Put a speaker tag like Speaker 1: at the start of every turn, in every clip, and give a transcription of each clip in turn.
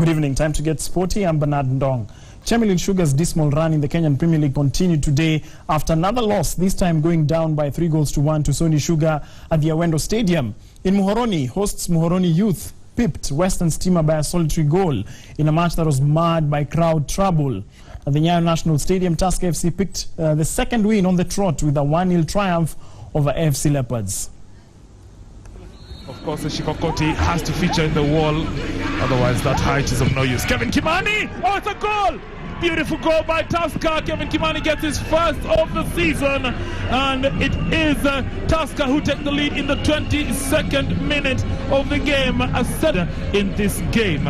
Speaker 1: Good evening. Time to get sporty. I'm Bernard Ndong. Chemelil Sugar's dismal run in the Kenyan Premier League continued today after another loss, this time going down by 3-1 to Sony Sugar at the Awendo Stadium. In Muhoroni, hosts Muhoroni Youth pipped Western Stima by a solitary goal in a match that was marred by crowd trouble. At the Nyayo National Stadium, Tusker FC picked the second win on the trot with a 1-0 triumph over AFC Leopards.
Speaker 2: Of course, the Shikokoti has to feature in the wall, otherwise that height is of no use. Kevin Kimani! Oh, it's a goal! Beautiful goal by Tusker. Kevin Kimani gets his first of the season, and it is Tusker who take the lead in the 22nd minute of the game. As said in this game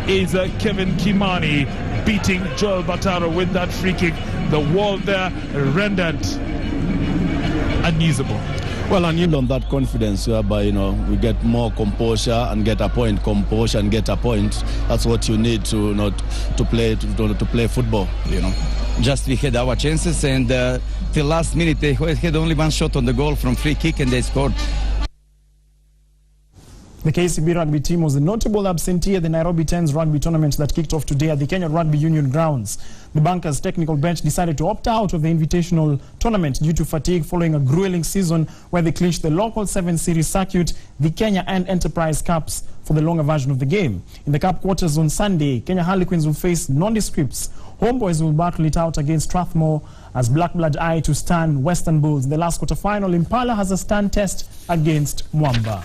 Speaker 2: is Kevin Kimani beating Joel Bataro with that free kick. The wall there rendered unusable.
Speaker 3: Well, and you on that confidence whereby, we get more composure and get a point, composure and get a point. That's what you need to play football,
Speaker 4: Just we had our chances, and till last minute they had only one shot on the goal from free kick and they scored.
Speaker 1: The KCB rugby team was a notable absentee at the Nairobi 10s rugby tournament that kicked off today at the Kenyan Rugby Union grounds. The Bankers technical bench decided to opt out of the invitational tournament due to fatigue following a grueling season where they clinched the local 7 series circuit, the Kenya and Enterprise Cups for the longer version of the game. In the Cup quarters on Sunday, Kenya Harlequins will face Nondescripts. Homeboys will battle it out against Strathmore as Black Blood eye to stand Western Bulls. In the last quarterfinal, Impala has a stand test against Mwamba.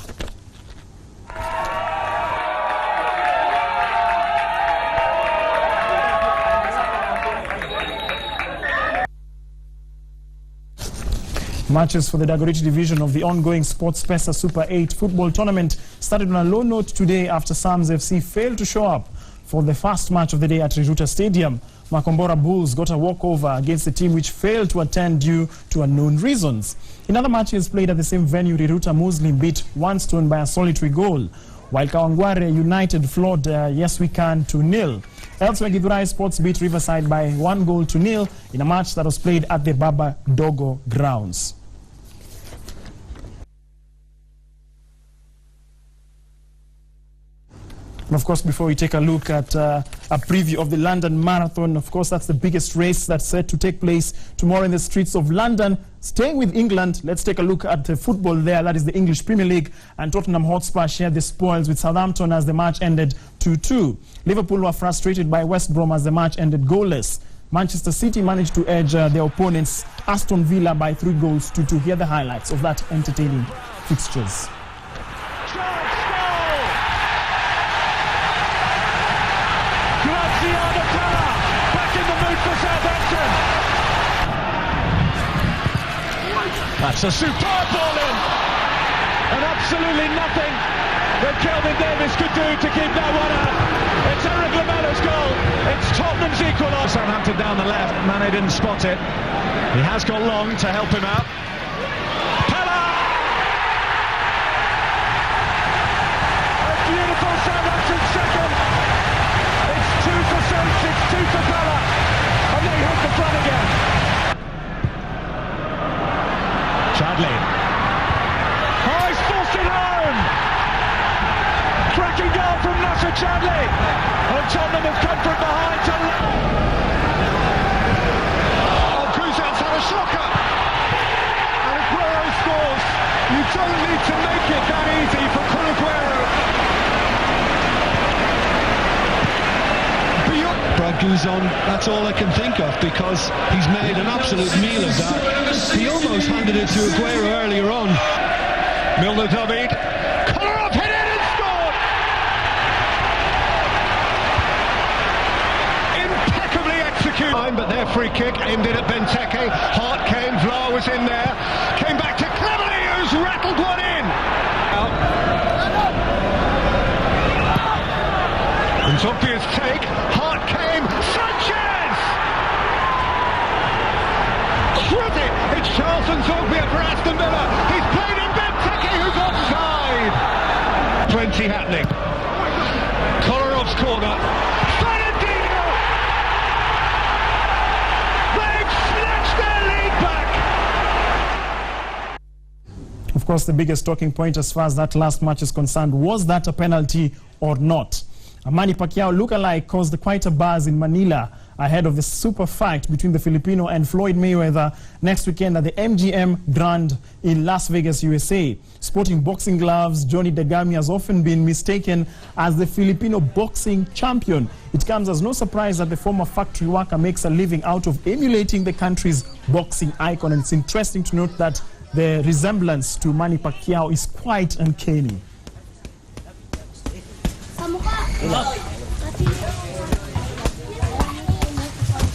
Speaker 1: Matches for the Dagoretti division of the ongoing Sports Pesa Super 8 football tournament started on a low note today after Sams FC failed to show up for the first match of the day at Riruta Stadium. Makombora Bulls got a walkover against the team which failed to attend due to unknown reasons. In other matches played at the same venue, Riruta Muslim beat One-Stone by a solitary goal, while Kawangware United floored Yes We Can 2-0. Elsewhere, Githurai Sports beat Riverside by 1-0 in a match that was played at the Baba Dogo grounds. And of course, before we take a look at a preview of the London Marathon, of course, that's the biggest race that's set to take place tomorrow in the streets of London. Staying with England, let's take a look at the football there. That is the English Premier League. And Tottenham Hotspur shared the spoils with Southampton as the match ended 2-2. Liverpool were frustrated by West Brom as the match ended goalless. Manchester City managed to edge their opponents Aston Villa by 3-2. Here are the highlights of that entertaining fixtures.
Speaker 5: That's a superb ball in, and absolutely nothing that Kelvin Davis could do to keep that one out. It's Eric Lamella's goal. It's Tottenham's equaliser. Southampton down the left. Mane didn't spot it. He has got Long to help him out. Pella! A beautiful Southampton second. It's 2 for Saints, it's 2 for Pella, and they hit the front again. Chadley. Oh, he's forced it home! Cracking goal from Nasser Chadley. And Tottenham have come from behind to Oh, Kuzan's had a shocker! And Aguero scores. You don't need to make it that easy for Aguero. Guzon, that's all I can think of, because he's made an absolute meal of that. He almost handed it to Aguero earlier on. Milner David, Kolarov hit it and scored! Impeccably executed. But their free kick ended at Benteke. Hart came, Vla was in there, came back to Cleverley, who's rattled one in. And obvious take, Hart came, Sanchez! It's Charlton Zogbia for Aston Villa. He's played in Benteke, who's offside. Plenty happening. Kolarov's corner. Fernandinho! They've snatched their lead back!
Speaker 1: Of course, the biggest talking point as far as that last match is concerned, was that a penalty or not? A Manny Pacquiao lookalike caused quite a buzz in Manila ahead of the super fight between the Filipino and Floyd Mayweather next weekend at the MGM Grand in Las Vegas, USA. Sporting boxing gloves, Johnny Dagami has often been mistaken as the Filipino boxing champion. It comes as no surprise that the former factory worker makes a living out of emulating the country's boxing icon. And it's interesting to note that the resemblance to Manny Pacquiao is quite uncanny.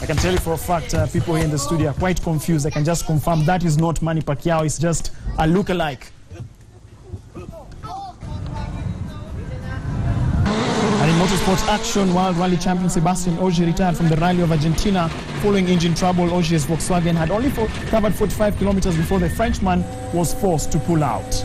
Speaker 1: I can tell you for a fact, people here in the studio are quite confused. I can just confirm that is not Manny Pacquiao, it's just a lookalike. And in motorsport action, World Rally champion Sebastian Ogier retired from the Rally of Argentina following engine trouble. Ogier's Volkswagen had only covered 45 kilometers before the Frenchman was forced to pull out.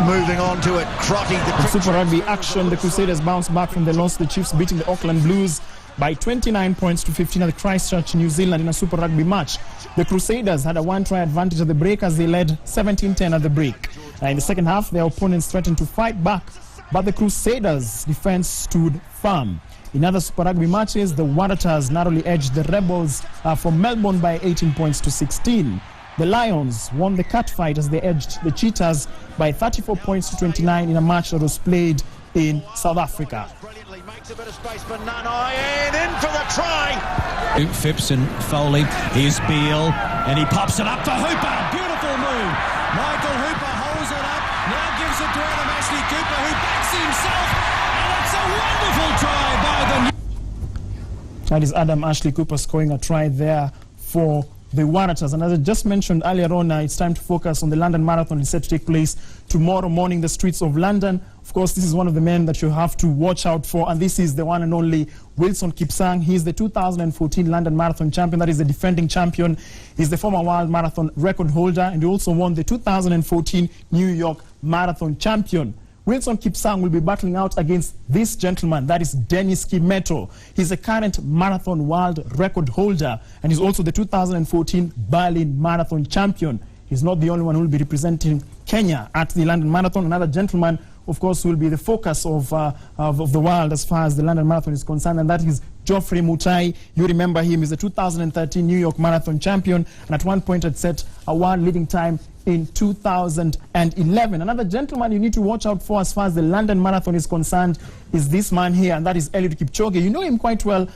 Speaker 6: Moving on to it, Crotty.
Speaker 1: In Super Rugby action, the Crusaders bounced back from the loss to the Chiefs, beating the Auckland Blues by 29 points to 15 at the Christchurch, New Zealand in a Super Rugby match. The Crusaders had a one-try advantage at the break as they led 17-10 at the break. In the second half, their opponents threatened to fight back, but the Crusaders' defense stood firm. In other Super Rugby matches, the Waratahs narrowly edged the Rebels from Melbourne by 18 points to 16. The Lions won the cat fight as they edged the Cheetahs by 34 points to 29 in a match that was played in South Africa.
Speaker 6: Brilliantly makes a bit of space for Nanai, and in for the try.
Speaker 7: Phipps and Foley, here's Beale, and he pops it up to Hooper. Beautiful move. Michael Hooper holds it up, now gives it to Adam Ashley Cooper, who backs himself, and it's a wonderful try by the...
Speaker 1: That is Adam Ashley Cooper scoring a try there for the Waratahs. And as I just mentioned earlier on, it's time to focus on the London Marathon. It's set to take place tomorrow morning, the streets of London. Of course, this is one of the men that you have to watch out for, and this is the one and only Wilson Kipsang. He is the 2014 London Marathon champion. That is the defending champion. He's the former world marathon record holder, and he also won the 2014 New York Marathon champion. Wilson Kipsang will be battling out against this gentleman, that is Dennis Kimeto. He's a current marathon world record holder, and he's also the 2014 Berlin Marathon champion. He's not the only one who will be representing Kenya at the London Marathon. Another gentleman, of course, will be the focus of the world as far as the London Marathon is concerned, and that is Geoffrey Mutai. You remember him, he's the 2013 New York Marathon champion, and at one point had set a world leading time in 2011. Another gentleman you need to watch out for as far as the London Marathon is concerned is this man here, and that is Eliud Kipchoge. You know him quite well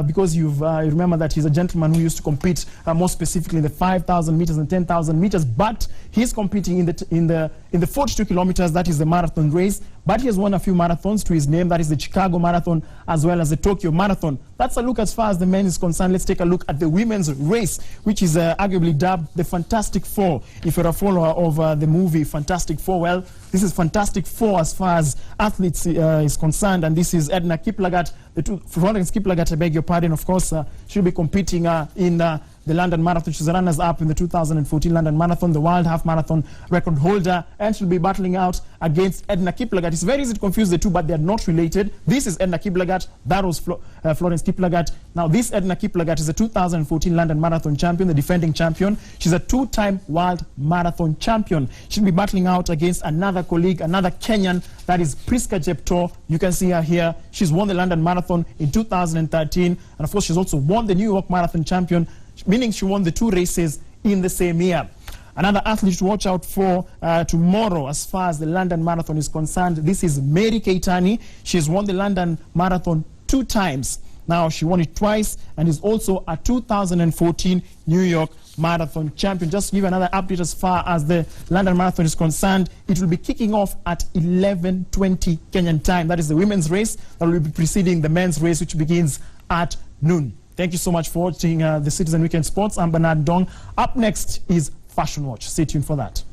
Speaker 1: because you remember that he's a gentleman who used to compete more specifically in the 5,000 meters and 10,000 meters, but he's competing in the 42 kilometers, that is the marathon race. But he has won a few marathons to his name, that is the Chicago Marathon as well as the Tokyo Marathon. That's a look as far as the men is concerned. Let's take a look at the women's race, which is arguably dubbed the Fantastic Four. If you're a follower of the movie Fantastic Four, well, this is Fantastic Four as far as athletes is concerned, and this is Edna Kiplagat, Florence Kiplagat, I beg your pardon, of course, she'll be competing in the London Marathon. She's a runners-up in the 2014 London Marathon, the world half marathon record holder, and she'll be battling out against Edna Kiplagat. It's very easy to confuse the two, but they're not related. This is Edna Kiplagat, that was Florence Kiplagat. Now this Edna Kiplagat is a 2014 London Marathon champion, the defending champion. She's a two-time world marathon champion. She'll be battling out against another colleague, another Kenyan, that is Priska Jepto. You can see her here. She's won the London Marathon in 2013, and of course she's also won the New York Marathon champion, meaning she won the two races in the same year. Another athlete to watch out for tomorrow as far as the London Marathon is concerned, this is Mary Keitani. She has won the London Marathon 2 times. Now she won it twice and is also a 2014 New York Marathon champion. Just to give another update as far as the London Marathon is concerned, it will be kicking off at 11:20 Kenyan time. That is the women's race that will be preceding the men's race, which begins at noon. Thank you so much for watching the Citizen Weekend Sports. I'm Bernard Dong. Up next is Fashion Watch. Stay tuned for that.